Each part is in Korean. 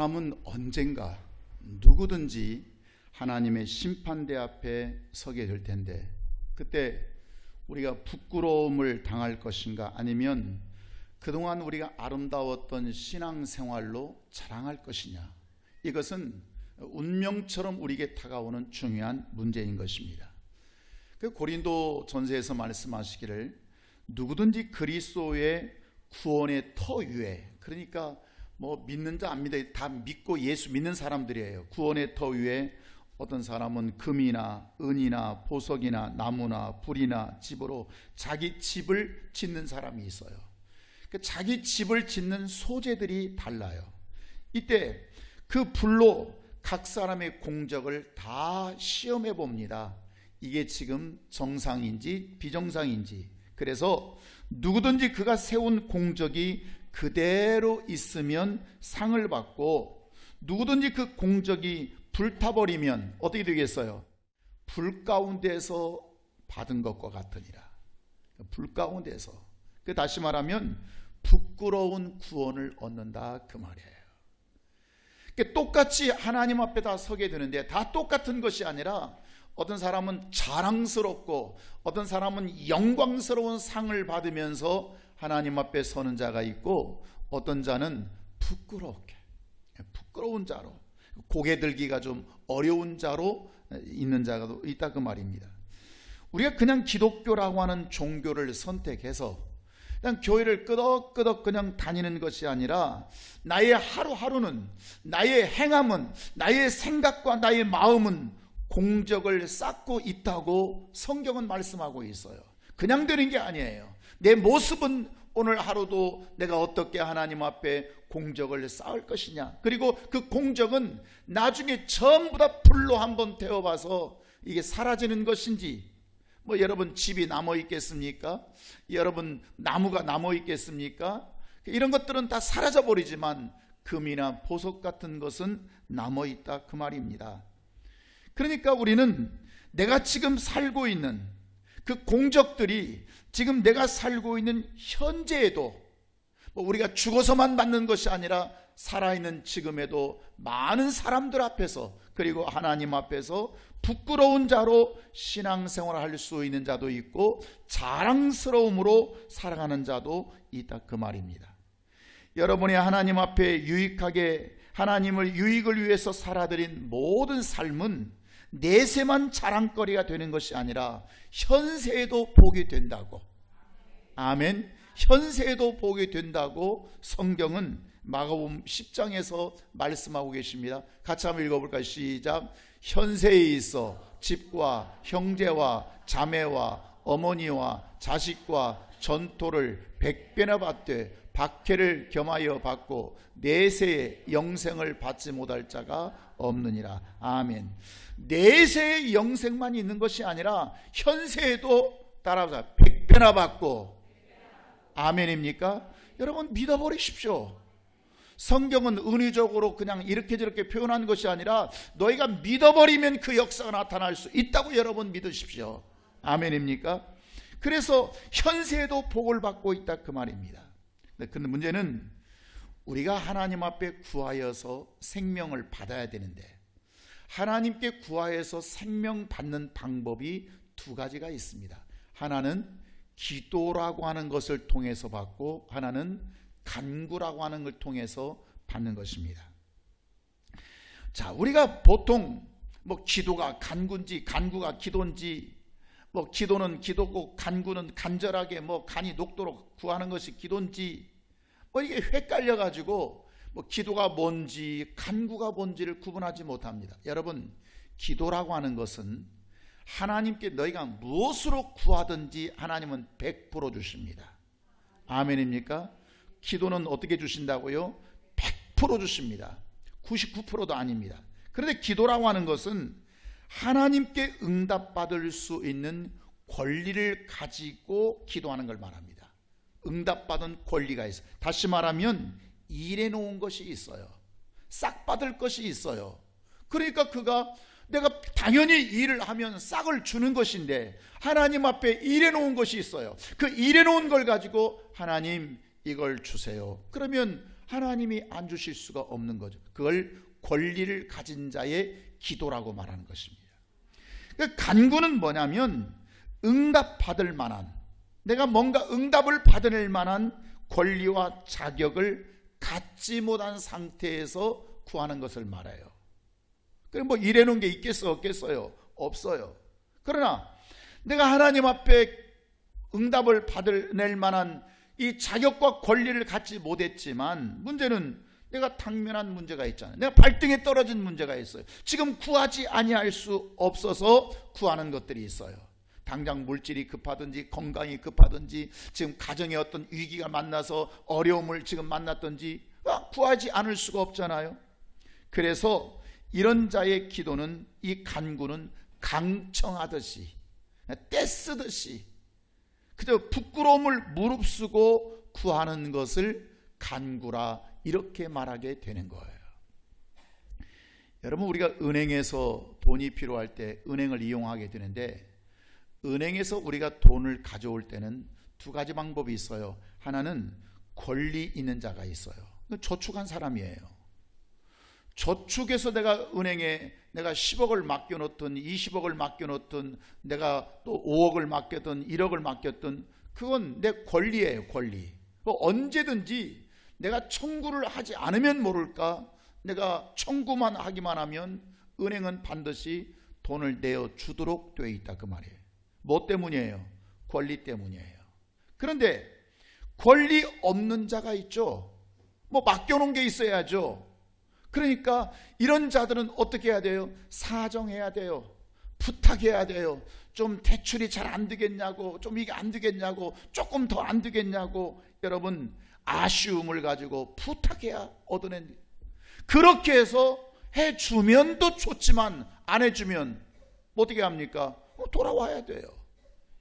사람은 언젠가 누구든지 하나님의 심판대 앞에 서게 될 텐데, 그때 우리가 부끄러움을 당할 것인가, 아니면 그동안 우리가 아름다웠던 신앙생활로 자랑할 것이냐, 이것은 운명처럼 우리에게 다가오는 중요한 문제인 것입니다. 그 고린도 전서에서 말씀하시기를 누구든지 그리스도의 구원의 터 위에, 그러니까 뭐 믿는 자 안 믿는 다 믿고 예수 믿는 사람들이에요. 구원의 터 위에 어떤 사람은 금이나 은이나 보석이나 나무나 불이나 집으로 자기 집을 짓는 사람이 있어요. 자기 집을 짓는 소재들이 달라요. 이때 그 불로 각 사람의 공적을 다 시험해 봅니다. 이게 지금 정상인지 비정상인지. 그래서 누구든지 그가 세운 공적이 그대로 있으면 상을 받고, 누구든지 그 공적이 불타버리면 어떻게 되겠어요? 불 가운데서 받은 것과 같으니라. 불 가운데서. 다시 말하면 부끄러운 구원을 얻는다, 그 말이에요. 똑같이 하나님 앞에 다 서게 되는데, 다 똑같은 것이 아니라 어떤 사람은 자랑스럽고 어떤 사람은 영광스러운 상을 받으면서 하나님 앞에 서는 자가 있고, 어떤 자는 부끄럽게, 부끄러운 자로, 고개 들기가 좀 어려운 자로 있는 자가 있다, 그 말입니다. 우리가 그냥 기독교라고 하는 종교를 선택해서 그냥 교회를 끄덕끄덕 그냥 다니는 것이 아니라, 나의 하루하루는, 나의 행함은, 나의 생각과 나의 마음은 공적을 쌓고 있다고 성경은 말씀하고 있어요. 그냥 되는 게 아니에요. 내 모습은 오늘 하루도 내가 어떻게 하나님 앞에 공적을 쌓을 것이냐, 그리고 그 공적은 나중에 전부 다 불로 한번 태워봐서 이게 사라지는 것인지, 뭐 여러분 집이 남아 있겠습니까? 여러분 나무가 남아 있겠습니까? 이런 것들은 다 사라져 버리지만 금이나 보석 같은 것은 남아 있다, 그 말입니다. 그러니까 우리는 내가 지금 살고 있는 그 공적들이 지금 내가 살고 있는 현재에도, 뭐 우리가 죽어서만 받는 것이 아니라 살아있는 지금에도 많은 사람들 앞에서, 그리고 하나님 앞에서 부끄러운 자로 신앙생활을 할 수 있는 자도 있고, 자랑스러움으로 살아가는 자도 있다, 그 말입니다. 여러분이 하나님 앞에 유익하게, 하나님을 유익을 위해서 살아드린 모든 삶은 내세만 자랑거리가 되는 것이 아니라 현세에도 복이 된다고. 아멘. 현세에도 복이 된다고 성경은 마가복음 10장에서 말씀하고 계십니다. 같이 한번 읽어볼까요? 시작. 현세에 있어 집과 형제와 자매와 어머니와 자식과 전토를 100배나 받되 박해를 겸하여 받고 내세의 영생을 받지 못할 자가 없느니라. 아멘. 내세의 영생만 있는 것이 아니라 현세에도, 따라서 100배나 받고. 아멘입니까? 여러분 믿어버리십시오. 성경은 은유적으로 그냥 이렇게 저렇게 표현한 것이 아니라 너희가 믿어버리면 그 역사가 나타날 수 있다고 여러분 믿으십시오. 아멘입니까? 그래서 현세에도 복을 받고 있다, 그 말입니다. 근데 문제는 우리가 하나님 앞에 구하여서 생명을 받아야 되는데, 하나님께 구하여서 생명 받는 방법이 두 가지가 있습니다. 하나는 기도라고 하는 것을 통해서 받고, 하나는 간구라고 하는 걸 통해서 받는 것입니다. 자, 우리가 보통 뭐 기도가 간구인지 간구가 기도인지, 뭐 기도는 기도고 간구는 간절하게 뭐 간이 녹도록 구하는 것이 기도인지, 뭐 이게 헷갈려 가지고 뭐 기도가 뭔지 간구가 뭔지를 구분하지 못합니다. 여러분, 기도라고 하는 것은 하나님께 너희가 무엇으로 구하든지 하나님은 100% 주십니다. 아멘입니까? 기도는 어떻게 주신다고요? 100% 주십니다. 99%도 아닙니다. 그런데 기도라고 하는 것은 하나님께 응답받을 수 있는 권리를 가지고 기도하는 걸 말합니다. 응답받은 권리가 있어요. 다시 말하면 일해 놓은 것이 있어요. 싹 받을 것이 있어요. 그러니까 그가 내가 당연히 일을 하면 싹을 주는 것인데, 하나님 앞에 일해 놓은 것이 있어요. 그 일해 놓은 걸 가지고 하나님 이걸 주세요. 그러면 하나님이 안 주실 수가 없는 거죠. 그걸 권리를 가진 자의 기도라고 말하는 것입니다. 그러니까 간구는 뭐냐면 응답받을 만한, 내가 뭔가 응답을 받을 만한 권리와 자격을 갖지 못한 상태에서 구하는 것을 말해요. 그럼 뭐 이래놓은 게 있겠어 없겠어요? 없어요. 그러나 내가 하나님 앞에 응답을 받을 만한 이 자격과 권리를 갖지 못했지만, 문제는 내가 당면한 문제가 있잖아요. 내가 발등에 떨어진 문제가 있어요. 지금 구하지 아니할 수 없어서 구하는 것들이 있어요. 당장 물질이 급하든지 건강이 급하든지 지금 가정에 어떤 위기가 만나서 어려움을 지금 만났든지 구하지 않을 수가 없잖아요. 그래서 이런 자의 기도는, 이 간구는 강청하듯이 떼쓰듯이 그저 부끄러움을 무릅쓰고 구하는 것을 간구라 이렇게 말하게 되는 거예요. 여러분, 우리가 은행에서 돈이 필요할 때 은행을 이용하게 되는데, 은행에서 우리가 돈을 가져올 때는 두 가지 방법이 있어요. 하나는 권리 있는 자가 있어요. 저축한 사람이에요. 저축해서 내가 은행에 내가 10억을 맡겨놓든 20억을 맡겨놓든 내가 또 5억을 맡겼든 1억을 맡겼든 그건 내 권리예요. 권리. 언제든지 내가 청구를 하지 않으면 모를까, 내가 청구만 하기만 하면 은행은 반드시 돈을 내어주도록 되어 있다, 그 말이에요. 뭐 때문이에요? 권리 때문이에요. 그런데 권리 없는 자가 있죠. 뭐 맡겨놓은 게 있어야죠. 그러니까 이런 자들은 어떻게 해야 돼요? 사정해야 돼요. 부탁해야 돼요. 좀 대출이 잘 안 되겠냐고, 좀 이게 안 되겠냐고, 조금 더 안 되겠냐고. 여러분, 아쉬움을 가지고 부탁해야 얻어낸. 그렇게 해서 해주면 또 좋지만 안 해주면 어떻게 합니까? 돌아와야 돼요.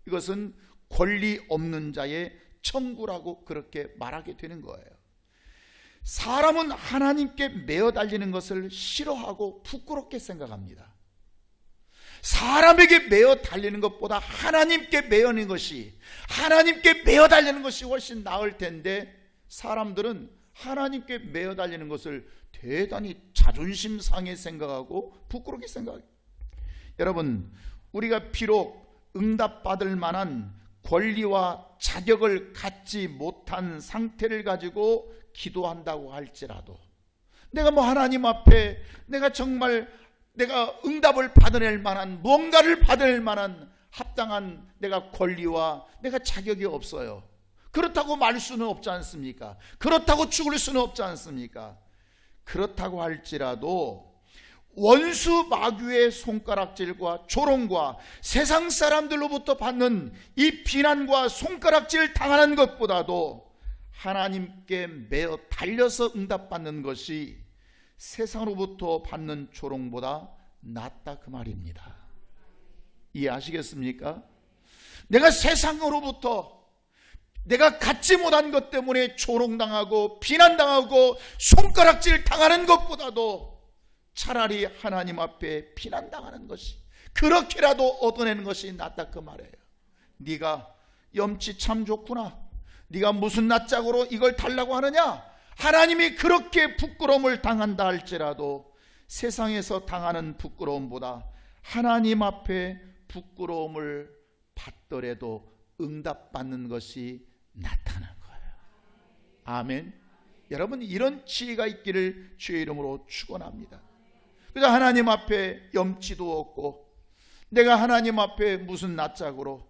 이것은 권리 없는 자의 청구라고 그렇게 말하게 되는 거예요. 사람은 하나님께 매어 달리는 것을 싫어하고 부끄럽게 생각합니다. 사람에게 매어 달리는 것보다 하나님께 매어는 것이, 하나님께 매어 달리는 것이 훨씬 나을 텐데, 사람들은 하나님께 매어 달리는 것을 대단히 자존심 상해 생각하고 부끄럽게 생각해요. 여러분, 우리가 비록 응답받을 만한 권리와 자격을 갖지 못한 상태를 가지고 기도한다고 할지라도, 내가 뭐 하나님 앞에 내가 정말 내가 응답을 받아낼 만한, 뭔가를 받을 만한 합당한 내가 권리와 내가 자격이 없어요. 그렇다고 말 수는 없지 않습니까? 그렇다고 죽을 수는 없지 않습니까? 그렇다고 할지라도 원수 마귀의 손가락질과 조롱과 세상 사람들로부터 받는 이 비난과 손가락질 당하는 것보다도 하나님께 매어 달려서 응답받는 것이 세상으로부터 받는 조롱보다 낫다, 그 말입니다. 이해하시겠습니까? 내가 세상으로부터 내가 갖지 못한 것 때문에 조롱당하고 비난당하고 손가락질 당하는 것보다도 차라리 하나님 앞에 비난당하는 것이, 그렇게라도 얻어내는 것이 낫다, 그 말이에요. 네가 염치 참 좋구나, 네가 무슨 낯짝으로 이걸 달라고 하느냐, 하나님이 그렇게 부끄러움을 당한다 할지라도 세상에서 당하는 부끄러움보다 하나님 앞에 부끄러움을 받더라도 응답받는 것이 낫다는 거예요. 아멘. 여러분, 이런 지혜가 있기를 주의 이름으로 축원합니다. 그래서 하나님 앞에 염치도 없고 내가 하나님 앞에 무슨 낯짝으로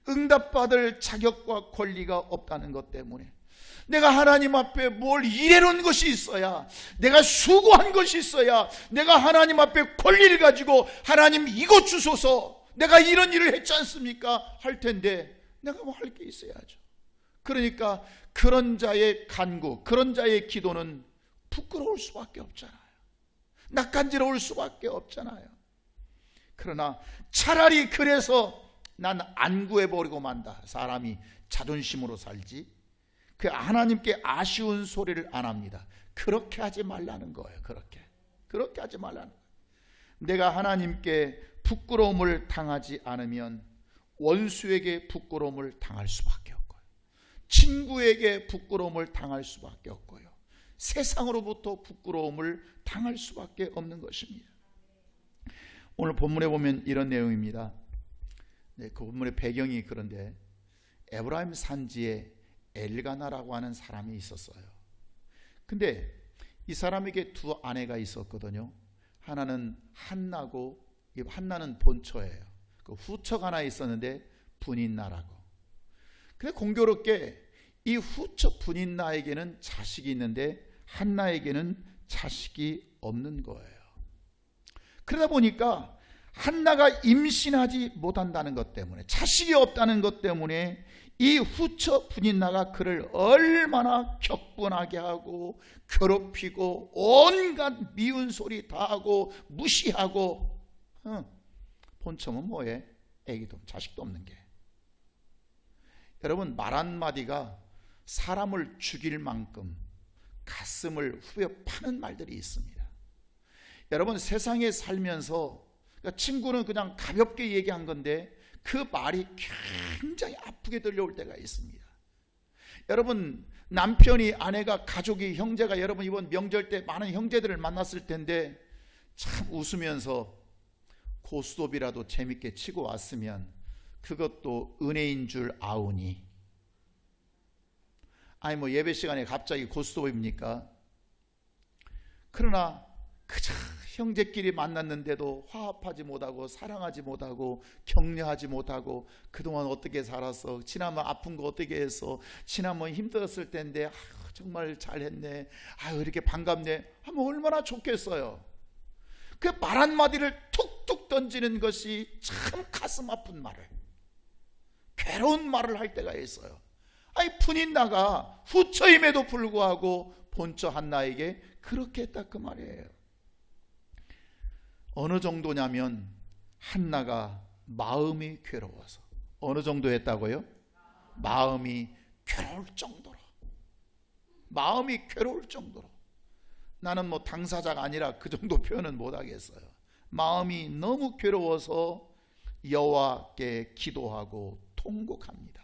응답받을 자격과 권리가 없다는 것 때문에, 내가 하나님 앞에 뭘 일해놓은 것이 있어야, 내가 수고한 것이 있어야 내가 하나님 앞에 권리를 가지고 하나님 이것 주소서, 내가 이런 일을 했지 않습니까? 할 텐데 내가 뭐 할 게 있어야죠. 그러니까 그런 자의 간구, 그런 자의 기도는 부끄러울 수밖에 없잖아요. 낯간지러울 수밖에 없잖아요. 그러나 차라리 그래서 난 안 구해버리고 만다, 사람이 자존심으로 살지, 그 하나님께 아쉬운 소리를 안 합니다. 그렇게 하지 말라는 거예요. 그렇게 하지 말라는 거예요. 내가 하나님께 부끄러움을 당하지 않으면 원수에게 부끄러움을 당할 수밖에 없고요, 친구에게 부끄러움을 당할 수밖에 없고요, 세상으로부터 부끄러움을 당할 수밖에 없는 것입니다. 오늘 본문에 보면 이런 내용입니다. 그 본문의 배경이 그런데 에브라임 산지에 엘가나라고 하는 사람이 있었어요. 근데 이 사람에게 두 아내가 있었거든요. 하나는 한나고, 이 한나는 본처예요. 그 후처가 하나 있었는데 분인나라고. 근데 공교롭게 이 후처 분인나에게는 자식이 있는데 한나에게는 자식이 없는 거예요. 그러다 보니까 한나가 임신하지 못한다는 것 때문에, 자식이 없다는 것 때문에 이 후처 분인나가 그를 얼마나 격분하게 하고 괴롭히고 온갖 미운 소리 다 하고 무시하고. 본처는 뭐해? 애기도 자식도 없는 게. 여러분, 말 한마디가 사람을 죽일 만큼 가슴을 후벼 파는 말들이 있습니다. 여러분, 세상에 살면서 친구는 그냥 가볍게 얘기한 건데 그 말이 굉장히 아프게 들려올 때가 있습니다. 여러분, 남편이, 아내가, 가족이, 형제가, 여러분 이번 명절 때 많은 형제들을 만났을 텐데 참 웃으면서 고스톱이라도 재밌게 치고 왔으면 그것도 은혜인 줄 아우니. 아니 뭐 예배 시간에 갑자기 고스톱입니까? 그러나 그저 형제끼리 만났는데도 화합하지 못하고 사랑하지 못하고 격려하지 못하고 그동안 어떻게 살았어? 지난번 아픈 거 어떻게 했어? 지난번 힘들었을 텐데 정말 잘했네. 이렇게 반갑네 하면 얼마나 좋겠어요. 그 말 한마디를 툭툭 던지는 것이 참 가슴 아픈 말을, 괴로운 말을 할 때가 있어요. 분인나가 후처임에도 불구하고 본처 한나에게 그렇게 했다 그 말이에요. 어느 정도냐면 한나가 마음이 괴로워서. 어느 정도 했다고요? 마음이 괴로울 정도로. 마음이 괴로울 정도로. 나는 뭐 당사자가 아니라 그 정도 표현은 못하겠어요. 마음이 너무 괴로워서 여호와께 기도하고 통곡합니다.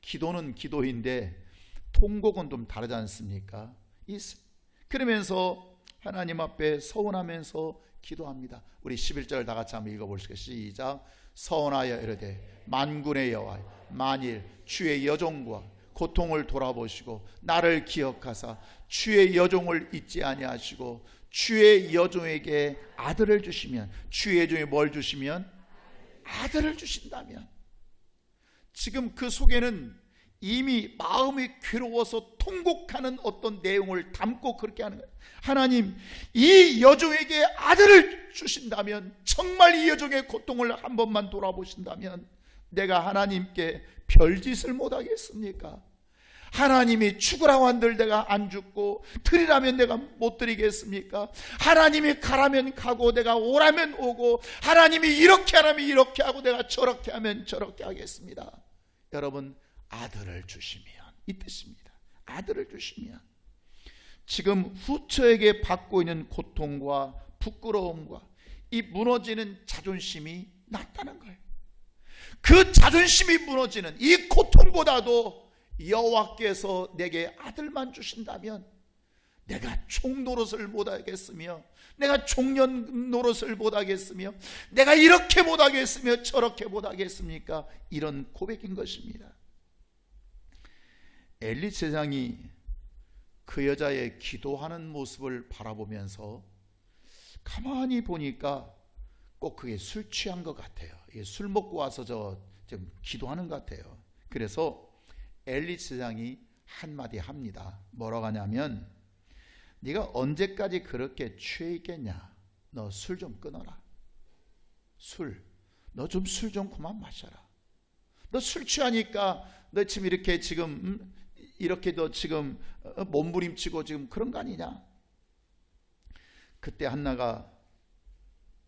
기도는 기도인데 통곡은 좀 다르지 않습니까? 그러면서 하나님 앞에 서원하면서 기도합니다. 우리 11절 다 같이 한번 읽어볼게요. 시작. 서원하여 이르되 만군의 여호와, 만일 주의 여종과 고통을 돌아보시고 나를 기억하사 주의 여종을 잊지 아니하시고 주의 여종에게 아들을 주시면, 주의 여종에 뭘 주시면? 아들을 주신다면. 지금 그 속에는 이미 마음이 괴로워서 통곡하는 어떤 내용을 담고 그렇게 하는 거예요. 하나님, 이 여종에게 아들을 주신다면, 정말 이 여종의 고통을 한 번만 돌아보신다면 내가 하나님께 별짓을 못하겠습니까? 하나님이 죽으라고 한들 내가 안 죽고 드리라면 내가 못 드리겠습니까? 하나님이 가라면 가고 내가 오라면 오고, 하나님이 이렇게 하라면 이렇게 하고 내가 저렇게 하면 저렇게 하겠습니다. 여러분, 아들을 주시면, 이 뜻입니다. 아들을 주시면. 지금 후처에게 받고 있는 고통과 부끄러움과 이 무너지는 자존심이 낫다는 거예요. 그 자존심이 무너지는 이 고통보다도 여호와께서 내게 아들만 주신다면 내가 총 노릇을 못하겠으며, 내가 종년 노릇을 못하겠으며, 내가 이렇게 못하겠으며 저렇게 못하겠습니까? 이런 고백인 것입니다. 엘리 제사장이 그 여자의 기도하는 모습을 바라보면서 가만히 보니까 꼭 그게 술 취한 것 같아요. 술 먹고 와서 좀 기도하는 것 같아요. 그래서 엘리 제사장이 한마디 합니다. 뭐라고 하냐면, 네가 언제까지 그렇게 취해 있겠냐? 너 술 좀 끊어라. 너 좀 술 좀 그만 마셔라. 너 술 취하니까 너 지금 이렇게 너 지금 몸부림치고 지금 그런 거 아니냐? 그때 한나가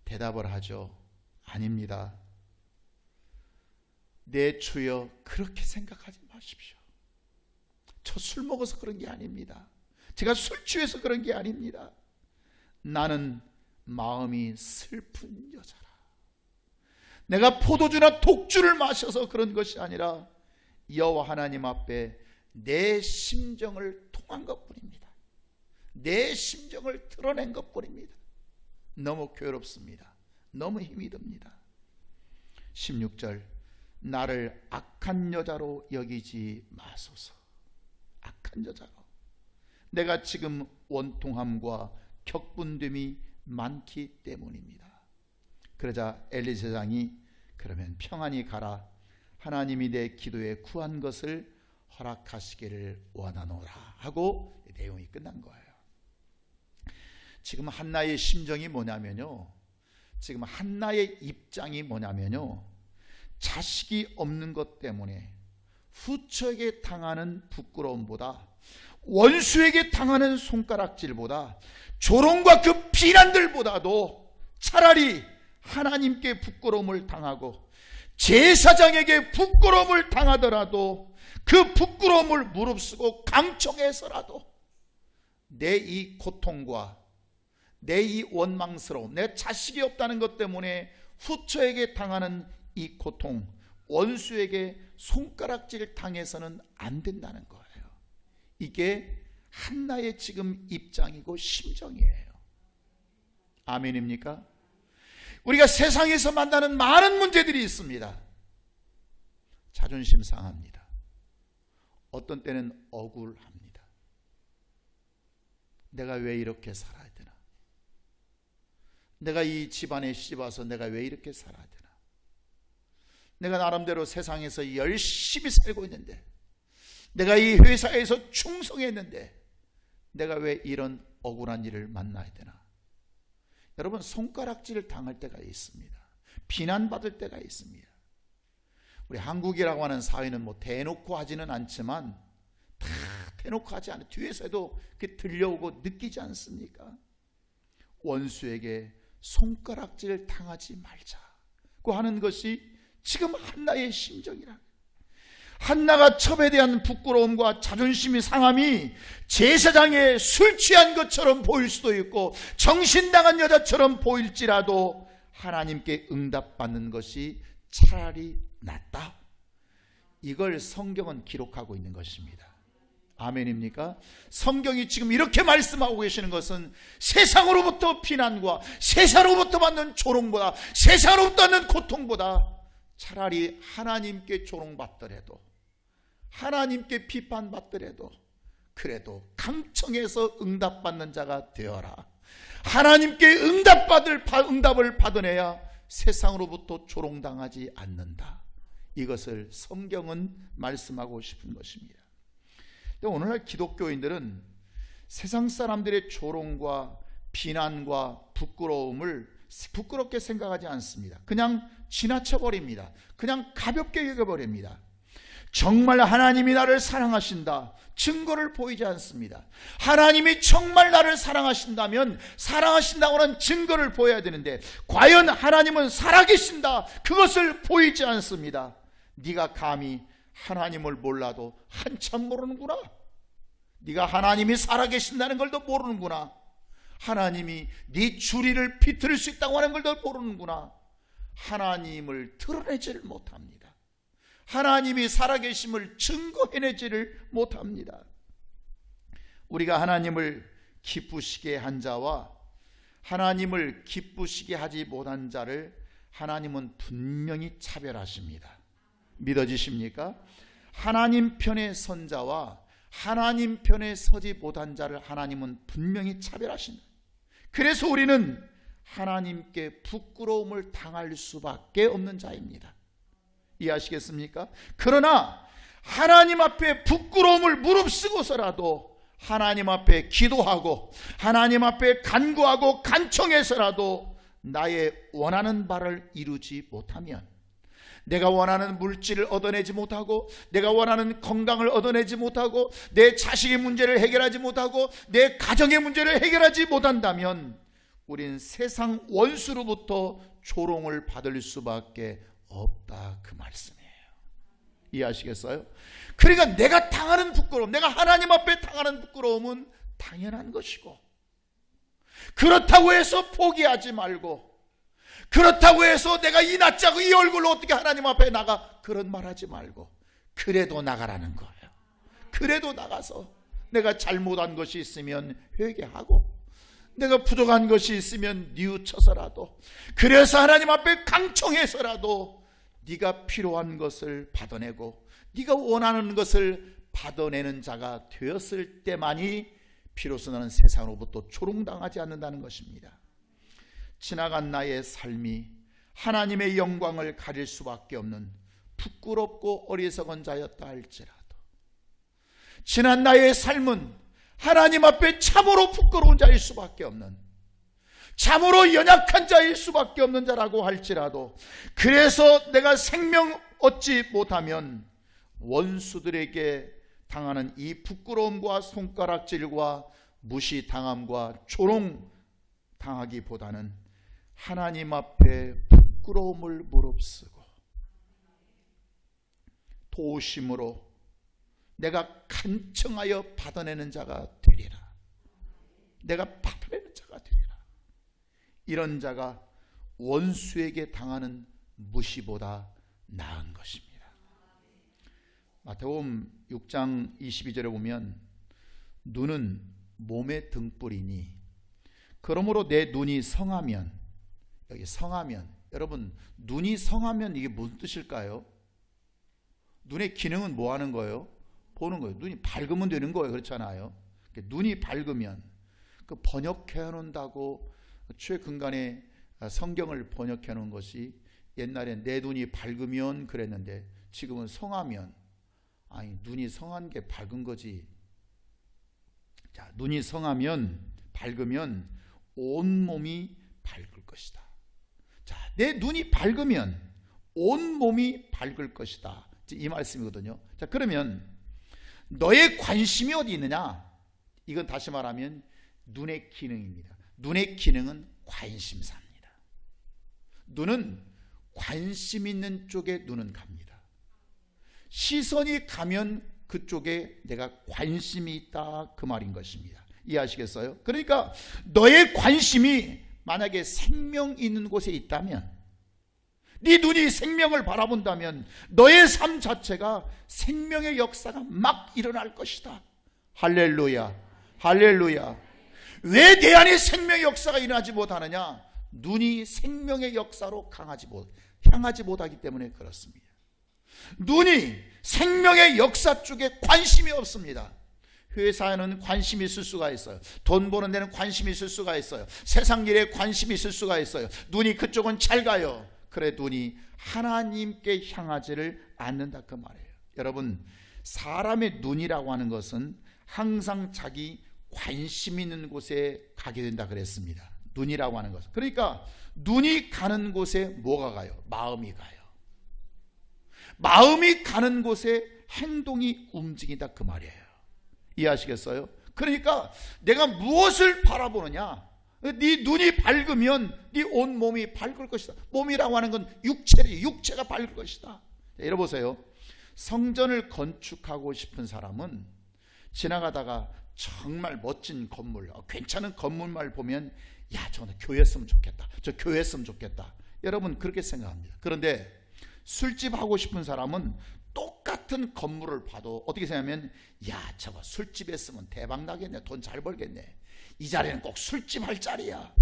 대답을 하죠. 아닙니다. 내 주여, 그렇게 생각하지 마십시오. 저 술 먹어서 그런 게 아닙니다. 제가 술 취해서 그런 게 아닙니다. 나는 마음이 슬픈 여자라. 내가 포도주나 독주를 마셔서 그런 것이 아니라 여호와 하나님 앞에 내 심정을 통한 것뿐입니다. 내 심정을 드러낸 것뿐입니다. 너무 괴롭습니다. 너무 힘이 듭니다. 16절, 나를 악한 여자로 여기지 마소서. 악한 여자로. 내가 지금 원통함과 격분됨이 많기 때문입니다. 그러자 엘리 제사장이 그러면 평안히 가라. 하나님이 내 기도에 구한 것을 허락하시기를 원하노라 하고 내용이 끝난 거예요. 지금 한나의 심정이 뭐냐면요, 지금 한나의 입장이 뭐냐면요, 자식이 없는 것 때문에 후처에게 당하는 부끄러움보다, 원수에게 당하는 손가락질보다, 조롱과 그 비난들보다도 차라리 하나님께 부끄러움을 당하고 제사장에게 부끄러움을 당하더라도 그 부끄러움을 무릅쓰고 강청해서라도 내 이 고통과 내 이 원망스러움, 내 자식이 없다는 것 때문에 후처에게 당하는 이 고통, 원수에게 손가락질 당해서는 안 된다는 거예요. 이게 한나의 지금 입장이고 심정이에요. 아멘입니까? 우리가 세상에서 만나는 많은 문제들이 있습니다. 자존심 상합니다. 어떤 때는 억울합니다. 내가 왜 이렇게 살아야 되나? 내가 이 집안에 시집와서 내가 왜 이렇게 살아야 되나? 내가 나름대로 세상에서 열심히 살고 있는데, 내가 이 회사에서 충성했는데 내가 왜 이런 억울한 일을 만나야 되나? 여러분, 손가락질을 당할 때가 있습니다. 비난받을 때가 있습니다. 우리 한국이라고 하는 사회는 뭐 대놓고 하지는 않지만 다 대놓고 하지 않아요. 뒤에서도 그게 들려오고 느끼지 않습니까? 원수에게 손가락질 당하지 말자고 하는 것이 지금 한나의 심정이라. 한나가 첩에 대한 부끄러움과 자존심이 상함이 제사장의 술 취한 것처럼 보일 수도 있고 정신당한 여자처럼 보일지라도 하나님께 응답받는 것이 차라리 낫다. 이걸 성경은 기록하고 있는 것입니다. 아멘입니까? 성경이 지금 이렇게 말씀하고 계시는 것은 세상으로부터 비난과 세상으로부터 받는 조롱보다, 세상으로부터 받는 고통보다 차라리 하나님께 조롱받더라도, 하나님께 비판받더라도 그래도 강청해서 응답받는 자가 되어라. 하나님께 응답을 받아내야 세상으로부터 조롱당하지 않는다. 이것을 성경은 말씀하고 싶은 것입니다. 오늘날 기독교인들은 세상 사람들의 조롱과 비난과 부끄러움을 부끄럽게 생각하지 않습니다. 그냥 지나쳐버립니다. 그냥 가볍게 여겨버립니다. 정말 하나님이 나를 사랑하신다, 증거를 보이지 않습니다. 하나님이 정말 나를 사랑하신다면 사랑하신다고는 증거를 보여야 되는데, 과연 하나님은 살아계신다, 그것을 보이지 않습니다. 네가 감히 하나님을 몰라도 한참 모르는구나. 네가 하나님이 살아계신다는 걸 더 모르는구나. 하나님이 네 주리를 비틀을 수 있다고 하는 걸 더 모르는구나. 하나님을 드러내지를 못합니다. 하나님이 살아계심을 증거해내지를 못합니다. 우리가 하나님을 기쁘시게 한 자와 하나님을 기쁘시게 하지 못한 자를 하나님은 분명히 차별하십니다. 믿어지십니까? 하나님 편에 선 자와 하나님 편에 서지 못한 자를 하나님은 분명히 차별하신다. 그래서 우리는 하나님께 부끄러움을 당할 수밖에 없는 자입니다. 이해하시겠습니까? 그러나 하나님 앞에 부끄러움을 무릅쓰고서라도 하나님 앞에 기도하고 하나님 앞에 간구하고 간청해서라도 나의 원하는 바를 이루지 못하면, 내가 원하는 물질을 얻어내지 못하고, 내가 원하는 건강을 얻어내지 못하고, 내 자식의 문제를 해결하지 못하고, 내 가정의 문제를 해결하지 못한다면 우린 세상 원수로부터 조롱을 받을 수밖에 없다, 그 말씀이에요. 이해하시겠어요? 그러니까 내가 당하는 부끄러움, 내가 하나님 앞에 당하는 부끄러움은 당연한 것이고, 그렇다고 해서 포기하지 말고, 그렇다고 해서 내가 이 낯짝고 이 얼굴로 어떻게 하나님 앞에 나가, 그런 말 하지 말고 그래도 나가라는 거예요. 그래도 나가서 내가 잘못한 것이 있으면 회개하고, 내가 부족한 것이 있으면 뉘우쳐서라도, 그래서 하나님 앞에 강청해서라도 네가 필요한 것을 받아내고 네가 원하는 것을 받아내는 자가 되었을 때만이 비로소 나는 세상으로부터 조롱당하지 않는다는 것입니다. 지나간 나의 삶이 하나님의 영광을 가릴 수밖에 없는 부끄럽고 어리석은 자였다 할지라도, 지난 나의 삶은 하나님 앞에 참으로 부끄러운 자일 수밖에 없는, 참으로 연약한 자일 수밖에 없는 자라고 할지라도, 그래서 내가 생명 얻지 못하면 원수들에게 당하는 이 부끄러움과 손가락질과 무시당함과 조롱당하기보다는 하나님 앞에 부끄러움을 무릅쓰고 도심으로 내가 간청하여 받아내는 자가 되리라. 내가 받아내는 자가 되리라. 이런 자가 원수에게 당하는 무시보다 나은 것입니다. 마태복음 6장 22절에 보면 눈은 몸의 등불이니 그러므로 내 눈이 성하면, 여기 성하면, 여러분 눈이 성하면 이게 무슨 뜻일까요? 눈의 기능은 뭐 하는 거예요? 보는 거예요. 눈이 밝으면 되는 거예요. 그렇잖아요. 눈이 밝으면, 그 번역해 놓는다고 최근간에 성경을 번역해 놓은 것이 옛날에 내 눈이 밝으면 그랬는데 지금은 성하면, 아니 눈이 성한 게 밝은 거지. 자, 눈이 성하면, 밝으면 온몸이 밝을 것이다. 자, 내 눈이 밝으면 온몸이 밝을 것이다, 이 말씀이거든요. 자, 그러면 너의 관심이 어디 있느냐? 이건 다시 말하면 눈의 기능입니다. 눈의 기능은 관심사입니다. 눈은 관심 있는 쪽에 눈은 갑니다. 시선이 가면 그쪽에 내가 관심이 있다, 그 말인 것입니다. 이해하시겠어요? 그러니까 너의 관심이 만약에 생명 있는 곳에 있다면, 네 눈이 생명을 바라본다면 너의 삶 자체가 생명의 역사가 막 일어날 것이다. 할렐루야, 할렐루야. 왜 내 안에 생명의 역사가 일어나지 못하느냐? 눈이 생명의 역사로 향하지 못하기 때문에 그렇습니다. 눈이 생명의 역사 쪽에 관심이 없습니다. 회사에는 관심이 있을 수가 있어요. 돈 버는 데는 관심이 있을 수가 있어요. 세상 일에 관심이 있을 수가 있어요. 눈이 그쪽은 잘 가요. 그래, 눈이 하나님께 향하지를 않는다, 그 말이에요. 여러분, 사람의 눈이라고 하는 것은 항상 자기 관심 있는 곳에 가게 된다 그랬습니다. 눈이라고 하는 것은. 그러니까 눈이 가는 곳에 뭐가 가요? 마음이 가요. 마음이 가는 곳에 행동이 움직인다, 그 말이에요. 이해하시겠어요? 그러니까 내가 무엇을 바라보느냐? 네 눈이 밝으면 네 온 몸이 밝을 것이다. 몸이라고 하는 건 육체가 밝을 것이다. 여러보세요. 성전을 건축하고 싶은 사람은 지나가다가 정말 멋진 건물, 괜찮은 건물만 보면 야, 저거는 교회였으면 좋겠다, 저 교회였으면 좋겠다, 여러분 그렇게 생각합니다. 그런데 술집 하고 싶은 사람은 똑같은 건물을 봐도 어떻게 생각하면 야, 저거 술집 했으면 대박 나겠네, 돈 잘 벌겠네, 이 자리는 꼭 술집 할 자리야.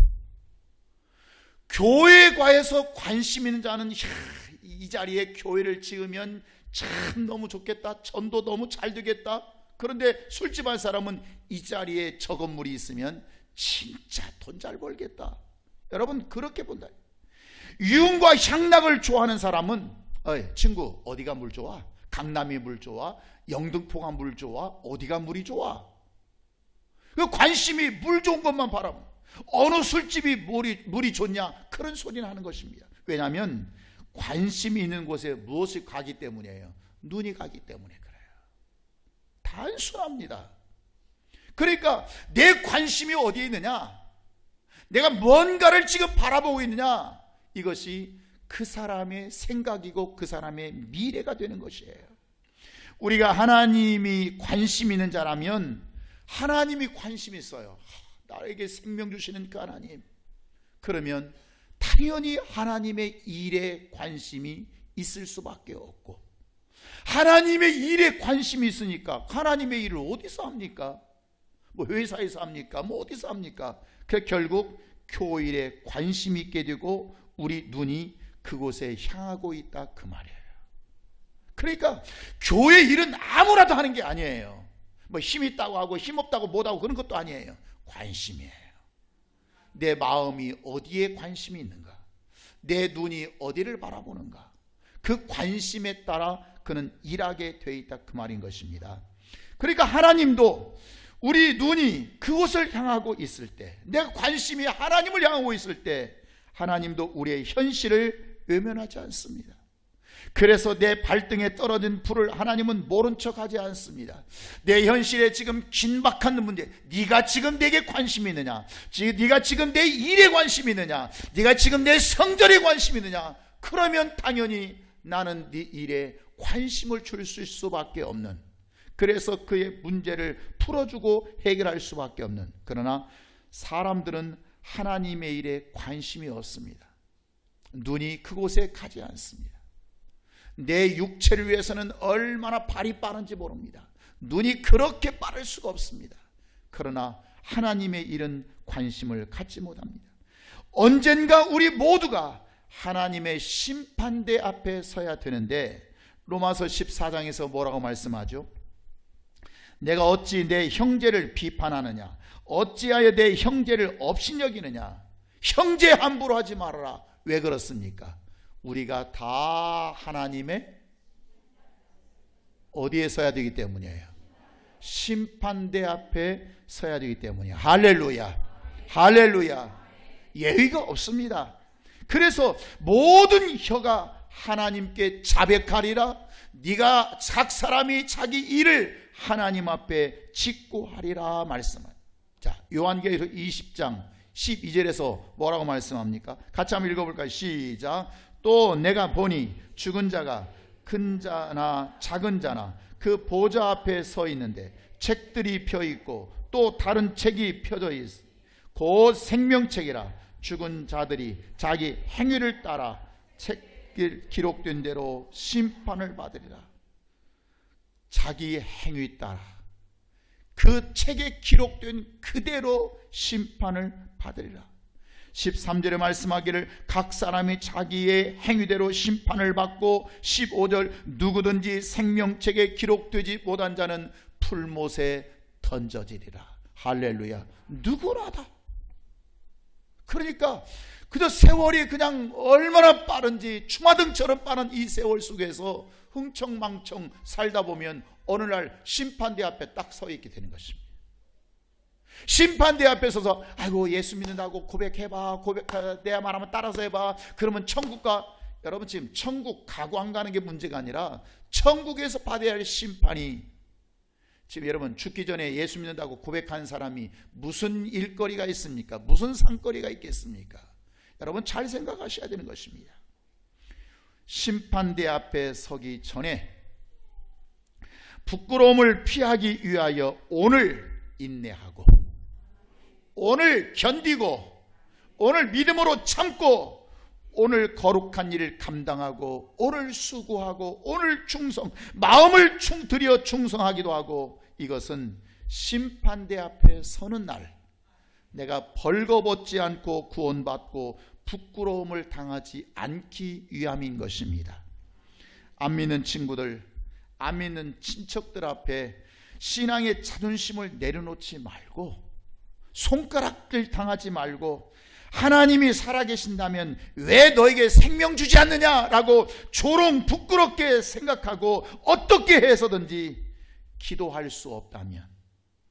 교회과에서 관심 있는 자는 이 자리에 교회를 지으면 참 너무 좋겠다, 전도 너무 잘 되겠다. 그런데 술집 할 사람은 이 자리에 저 건물이 있으면 진짜 돈 잘 벌겠다. 여러분 그렇게 본다. 유흥과 향락을 좋아하는 사람은 친구 어디가 물 좋아? 강남이 물 좋아? 영등포가 물 좋아? 어디가 물이 좋아? 그 관심이 물 좋은 것만 바라보고 어느 술집이 물이 좋냐, 그런 소리는 하는 것입니다. 왜냐하면 관심이 있는 곳에 무엇이 가기 때문이에요? 눈이 가기 때문에 그래요. 단순합니다. 그러니까 내 관심이 어디에 있느냐, 내가 뭔가를 지금 바라보고 있느냐, 이것이 그 사람의 생각이고 그 사람의 미래가 되는 것이에요. 우리가 하나님이 관심 있는 자라면 하나님이 관심이 있어요. 나에게 생명 주시는 그 하나님, 그러면 당연히 하나님의 일에 관심이 있을 수밖에 없고, 하나님의 일에 관심이 있으니까 하나님의 일을 어디서 합니까? 뭐 회사에서 합니까? 뭐 어디서 합니까? 그 결국 교일에 관심이 있게 되고 우리 눈이 그곳에 향하고 있다 그 말이에요. 그러니까 교회 일은 아무라도 하는 게 아니에요. 뭐 힘 있다고 하고 힘 없다고 못하고 그런 것도 아니에요. 관심이에요. 내 마음이 어디에 관심이 있는가, 내 눈이 어디를 바라보는가, 그 관심에 따라 그는 일하게 돼 있다 그 말인 것입니다. 그러니까 하나님도 우리 눈이 그곳을 향하고 있을 때, 내 관심이 하나님을 향하고 있을 때 하나님도 우리의 현실을 외면하지 않습니다. 그래서 내 발등에 떨어진 불을 하나님은 모른 척하지 않습니다. 내 현실에 지금 긴박한 문제, 네가 지금 내게 관심이 있느냐, 네가 지금 내 일에 관심이 있느냐, 네가 지금 내 성전에 관심이 있느냐, 그러면 당연히 나는 네 일에 관심을 줄 수밖에 없는, 그래서 그의 문제를 풀어주고 해결할 수밖에 없는, 그러나 사람들은 하나님의 일에 관심이 없습니다. 눈이 그곳에 가지 않습니다. 내 육체를 위해서는 얼마나 발이 빠른지 모릅니다. 눈이 그렇게 빠를 수가 없습니다. 그러나 하나님의 일은 관심을 갖지 못합니다. 언젠가 우리 모두가 하나님의 심판대 앞에 서야 되는데, 로마서 14장에서 뭐라고 말씀하죠? 내가 어찌 내 형제를 비판하느냐, 어찌하여 내 형제를 업신여기느냐. 형제 함부로 하지 말아라. 왜 그렇습니까? 우리가 다 하나님의 어디에 서야 되기 때문이에요. 심판대 앞에 서야 되기 때문이에요. 할렐루야, 할렐루야. 예의가 없습니다. 그래서 모든 혀가 하나님께 자백하리라. 네가 각 사람이 자기 일을 하나님 앞에 짓고 하리라 말씀합니다. 자, 요한계시록 20장 12절에서 뭐라고 말씀합니까? 같이 한번 읽어볼까요? 시작. 또 내가 보니 죽은 자가 큰 자나 작은 자나 그 보좌 앞에 서 있는데 책들이 펴 있고 또 다른 책이 펴져 있어. 곧 생명책이라. 죽은 자들이 자기 행위를 따라 책에 기록된 대로 심판을 받으리라. 자기 행위 따라 그 책에 기록된 그대로 심판을 받으리라. 13절에 말씀하기를 각 사람이 자기의 행위대로 심판을 받고, 15절 누구든지 생명책에 기록되지 못한 자는 풀못에 던져지리라. 할렐루야. 누구나 다. 그러니까 그저 세월이 그냥 얼마나 빠른지, 추마등처럼 빠른 이 세월 속에서 흥청망청 살다 보면 어느 날 심판대 앞에 딱 서 있게 되는 것입니다. 심판대 앞에 서서 아이고 예수 믿는다고 고백해봐, 내가 말하면 따라서 해봐, 그러면 천국 가. 여러분 지금 천국 가고 안 가는 게 문제가 아니라 천국에서 받아야 할 심판이, 지금 여러분 죽기 전에 예수 믿는다고 고백한 사람이 무슨 일거리가 있습니까? 무슨 상거리가 있겠습니까? 여러분 잘 생각하셔야 되는 것입니다. 심판대 앞에 서기 전에 부끄러움을 피하기 위하여 오늘 인내하고, 오늘 견디고, 오늘 믿음으로 참고, 오늘 거룩한 일을 감당하고, 오늘 수고하고, 오늘 충성, 마음을 들여 충성하기도 하고, 이것은 심판대 앞에 서는 날 내가 벌거벗지 않고 구원받고 부끄러움을 당하지 않기 위함인 것입니다. 안 믿는 친구들, 안 믿는 친척들 앞에 신앙의 자존심을 내려놓지 말고, 손가락질 당하지 말고, 하나님이 살아계신다면 왜 너에게 생명 주지 않느냐라고 조롱 부끄럽게 생각하고 어떻게 해서든지 기도할 수 없다면,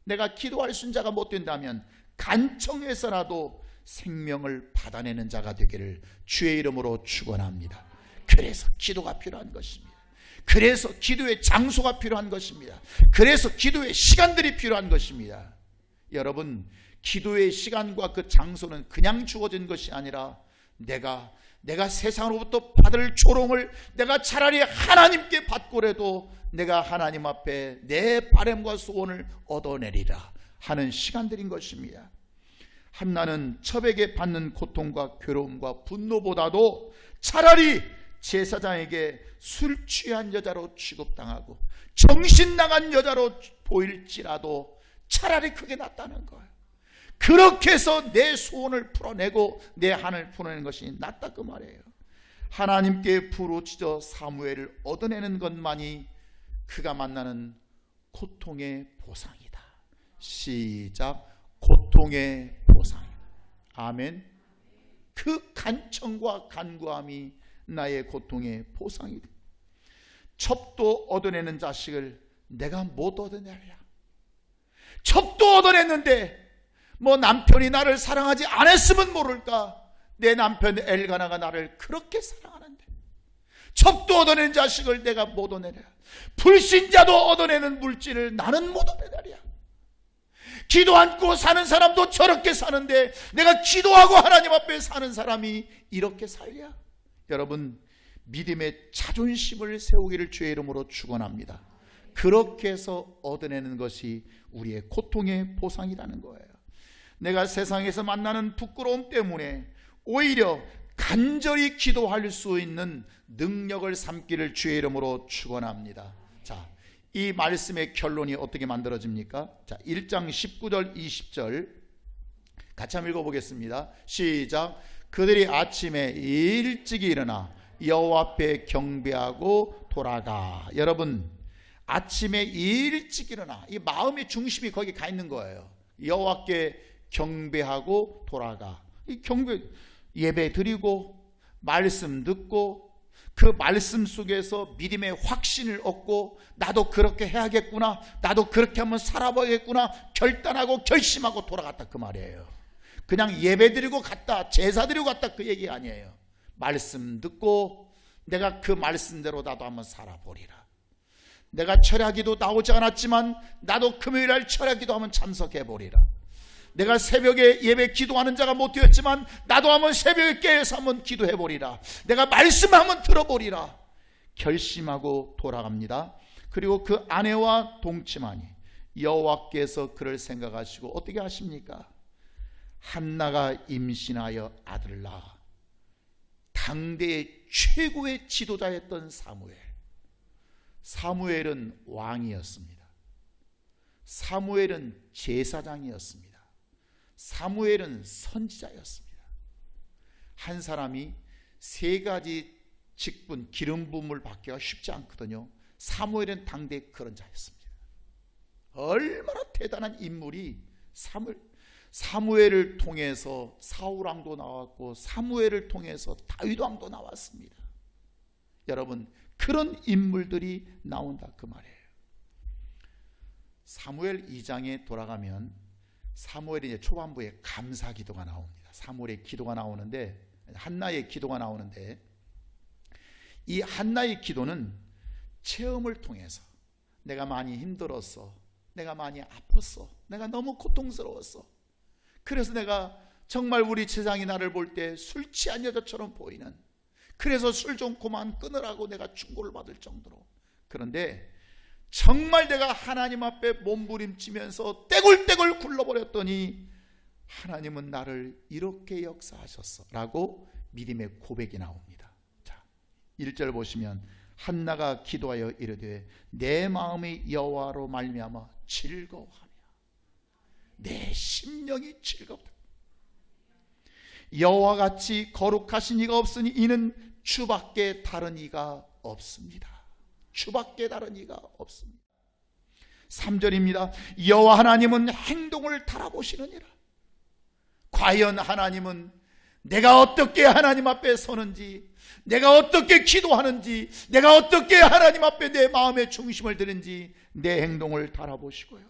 내가 기도할 순자가 못 된다면 간청해서라도 생명을 받아내는 자가 되기를 주의 이름으로 축원합니다. 그래서 기도가 필요한 것입니다. 그래서 기도의 장소가 필요한 것입니다. 그래서 기도의 시간들이 필요한 것입니다. 여러분, 기도의 시간과 그 장소는 그냥 주어진 것이 아니라 내가 세상으로부터 받을 조롱을 내가 차라리 하나님께 받고라도 내가 하나님 앞에 내 바람과 소원을 얻어내리라 하는 시간들인 것입니다. 한나는 첩에게 받는 고통과 괴로움과 분노보다도 차라리 제사장에게 술 취한 여자로 취급당하고 정신 나간 여자로 보일지라도 차라리 그게 낫다는 거예요. 그렇게 해서 내 소원을 풀어내고 내 한을 풀어내는 것이 낫다 그 말이에요. 하나님께 부르짖어 사무엘을 얻어내는 것만이 그가 만나는 고통의 보상이다. 시작. 고통의 보상이다. 아멘. 그 간청과 간구함이 나의 고통의 보상이다. 첩도 얻어내는 자식을 내가 못 얻어내랴. 첩도 얻어냈는데 뭐 남편이 나를 사랑하지 않았으면 모를까, 내 남편 엘가나가 나를 그렇게 사랑하는데 첩도 얻어낸 자식을 내가 못 얻어내랴. 불신자도 얻어내는 물질을 나는 못 얻어내랴. 기도 않고 사는 사람도 저렇게 사는데 내가 기도하고 하나님 앞에 사는 사람이 이렇게 살랴. 여러분, 믿음의 자존심을 세우기를 주의 이름으로 축원합니다. 그렇게 해서 얻어내는 것이 우리의 고통의 보상이라는 거예요. 내가 세상에서 만나는 부끄러움 때문에 오히려 간절히 기도할 수 있는 능력을 삼기를 주의 이름으로 축원합니다. 자, 이 말씀의 결론이 어떻게 만들어집니까? 자, 1장 19절 20절 같이 한번 읽어보겠습니다. 시작. 그들이 아침에 일찍이 일어나 여호와 앞에 경배하고 돌아가. 여러분, 아침에 일찍 일어나, 이 마음의 중심이 거기 가 있는 거예요. 여호와께 경배하고 돌아가. 이 경배, 예배 드리고 말씀 듣고 그 말씀 속에서 믿음의 확신을 얻고 나도 그렇게 해야겠구나, 나도 그렇게 한번 살아봐야겠구나 결단하고 결심하고 돌아갔다 그 말이에요. 그냥 예배 드리고 갔다, 제사 드리고 갔다 그 얘기 아니에요. 말씀 듣고 내가 그 말씀대로 나도 한번 살아보리라. 내가 철야기도 나오지 않았지만 나도 금요일날 철야기도 한번 참석해보리라. 내가 새벽에 예배 기도하는 자가 못 되었지만 나도 한번 새벽에 깨어서 한번 기도해보리라. 내가 말씀 한번 들어보리라 결심하고 돌아갑니다. 그리고 그 아내와 동침하니 여호와께서 그를 생각하시고 어떻게 하십니까? 한나가 임신하여 아들을 낳아. 당대의 최고의 지도자였던 사무엘은 왕이었습니다. 사무엘은 제사장이었습니다. 사무엘은 선지자였습니다. 한 사람이 세 가지 직분, 기름 부음을 받기가 쉽지 않거든요. 사무엘은 당대의 그런 자였습니다. 얼마나 대단한 인물이 사무엘을 통해서 사울왕도 나왔고 사무엘을 통해서 다윗왕도 나왔습니다. 여러분, 그런 인물들이 나온다 그 말이에요. 사무엘 2장에 돌아가면 사무엘이 이제 초반부에 감사 기도가 나옵니다. 사무엘의 기도가 나오는데, 한나의 기도가 나오는데, 이 한나의 기도는 체험을 통해서 내가 많이 힘들었어, 내가 많이 아팠어, 내가 너무 고통스러웠어, 그래서 내가 정말 우리 세상이 나를 볼 때 술 취한 여자처럼 보이는, 그래서 술 좀 그만 끊으라고 내가 충고를 받을 정도로. 그런데 정말 내가 하나님 앞에 몸부림치면서 떼굴떼굴 굴러버렸더니 하나님은 나를 이렇게 역사하셨어 라고 믿음의 고백이 나옵니다. 자, 1절 보시면 한나가 기도하여 이르되 내 마음이 여호와로 말미암아 즐거워하며 내 심령이 즐겁다. 여호와같이 거룩하신 이가 없으니 이는 주밖에 다른 이가 없습니다. 주밖에 다른 이가 없습니다. 3절입니다. 여호와 하나님은 행동을 달아보시느니라. 과연 하나님은 내가 어떻게 하나님 앞에 서는지, 내가 어떻게 기도하는지, 내가 어떻게 하나님 앞에 내 마음의 중심을 드는지 내 행동을 달아보시고요.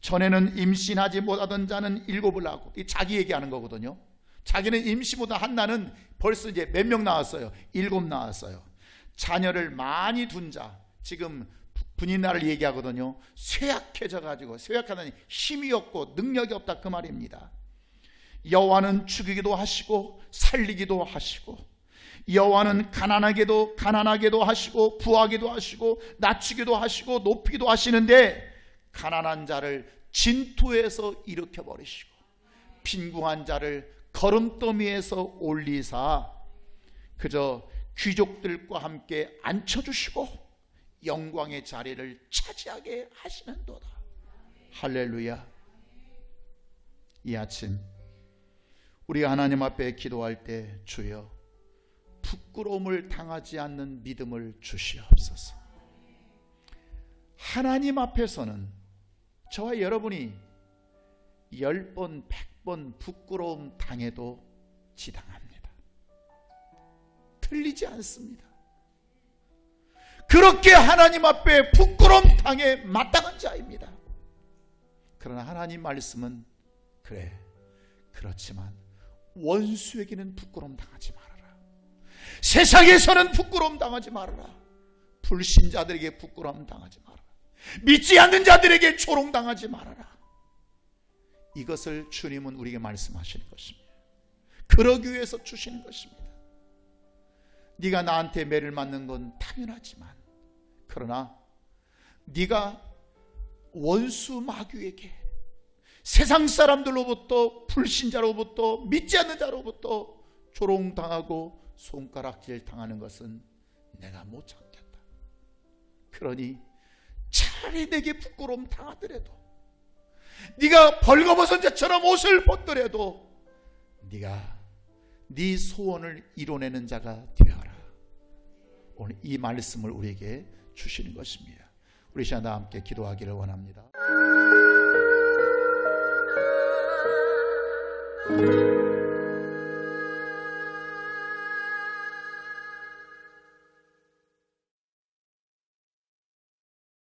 전에는 임신하지 못하던 자는 7을 낳고, 자기 얘기하는 거거든요. 자기는 임신보다 한나는 벌써 이제 몇 명 낳았어요? 7 낳았어요. 자녀를 많이 둔 자, 지금 분인날을 얘기하거든요. 쇠약해져 가지고, 쇠약하다니 힘이 없고 능력이 없다 그 말입니다. 여호와는 죽이기도 하시고 살리기도 하시고, 여호와는 가난하게도 하시고 부하게도 하시고 낮추기도 하시고 높이기도 하시는데, 가난한 자를 진토에서 일으켜 버리시고 빈궁한 자를 거름더미에서 올리사 그저 귀족들과 함께 앉혀주시고 영광의 자리를 차지하게 하시는도다. 할렐루야. 이 아침 우리 하나님 앞에 기도할 때 주여 부끄러움을 당하지 않는 믿음을 주시옵소서. 하나님 앞에서는 저와 여러분이 10번 100번 부끄러움 당해도 지당합니다. 틀리지 않습니다. 그렇게 하나님 앞에 부끄러움 당해 마땅한 자입니다. 그러나 하나님 말씀은 그래, 그렇지만 원수에게는 부끄러움 당하지 말아라. 세상에서는 부끄러움 당하지 말아라. 불신자들에게 부끄러움 당하지 말아라. 믿지 않는 자들에게 조롱당하지 말아라. 이것을 주님은 우리에게 말씀하시는 것입니다. 그러기 위해서 주시는 것입니다. 네가 나한테 매를 맞는 건 당연하지만, 그러나 네가 원수 마귀에게, 세상 사람들로부터, 불신자로부터, 믿지 않는 자로부터 조롱당하고 손가락질 당하는 것은 내가 못 참겠다. 그러니 차라리 내게 부끄러움 당하더라도, 네가 벌거벗은 자처럼 옷을 벗더라도 네가 네 소원을 이뤄내는 자가 되어라. 오늘 이 말씀을 우리에게 주시는 것입니다. 우리 시간 다 함께 기도하기를 원합니다.